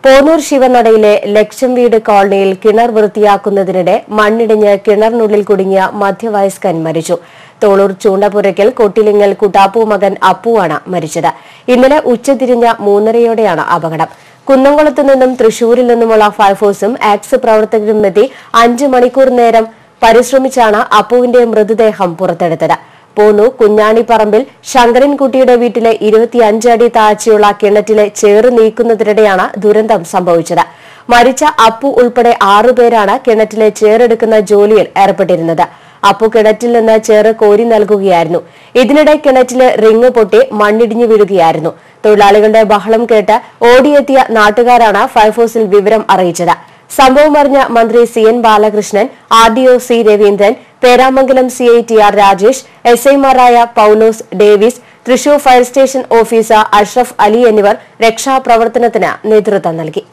പോന്നൂർ ശിവനടയിലെ ലക്ഷം വീട് കോളനിയിൽ കിണർ വൃത്തിയാക്കുന്നതിനിടെ മണ്ണിടിഞ്ഞ് കിണറിനുള്ളിൽ കുടുങ്ങിയ മധ്യവയസ്കൻ മരിച്ചു. തോളൂർ ചൂണ്ടപുരയ്ക്കൽ കൊട്ടിലിങ്ങൽ കുട്ടാപ്പു മകൻ അപ്പുവാണ് മരിച്ചത്. ഇന്നലെ ഉച്ചതിരിഞ്ഞ 3:30യോടെയാണ് അപകടം. കുന്നംകുളത്ത് നിന്നും തൃശൂരിൽ നിന്നുമുള്ള ഫയർഫോഴ്സും ആക്സ് പ്രവർത്തകരും എത്തി 5 മണിക്കൂർ നേരം പരിശ്രമിച്ചാണ് അപ്പുവിന്റെ മൃതദേഹം പുറത്തെടുത്തത്. പോന്നു കുഞ്ഞാണിപ്പറമ്പിൽ ശങ്കരൻകുട്ടിയുടെ വീട്ടിലെ 25 അടി താഴ്ചയുള്ള കിണറ്റിലെ ചേറ് നീക്കുന്നതിനിടെയാണ് ദുരന്തം സംഭവിച്ചത്. മരിച്ച അപ്പു ഉൾപ്പെടെ 6 പേരാണ് കിണറ്റിലെ ചേറെടുക്കുന്ന ജോലിയിൽ ഏർപ്പെട്ടിരുന്നത്. അപ്പു കിണറ്റിൽ നിന്ന് ചേറ് കോരി നൽകുകയായിരുന്നു. ഇതിനിടെ കിണറ്റിലെ റിങ് പൊട്ടി മണ്ണിടിഞ്ഞു വീഴുകയായിരുന്നു. തൊഴിലാളികളുടെ ബഹളം കേട്ട് ഓടിയെത്തിയ നാട്ടുകാരാണ് ഫയർഫോഴ്സിൽ വിവരം അറിയിച്ചത്. സംഭവം അറിഞ്ഞ മന്ത്രി CN Balakrishnan, RDO C Raveendran, Peramangalam CI TR Rajesh, SI മാരായ Paulose, Davis, Thrissur fire station officer Ashraf Ali എന്നിവർ രക്ഷാപ്രവർത്തനത്തിന് നേതൃത്വം നൽകി.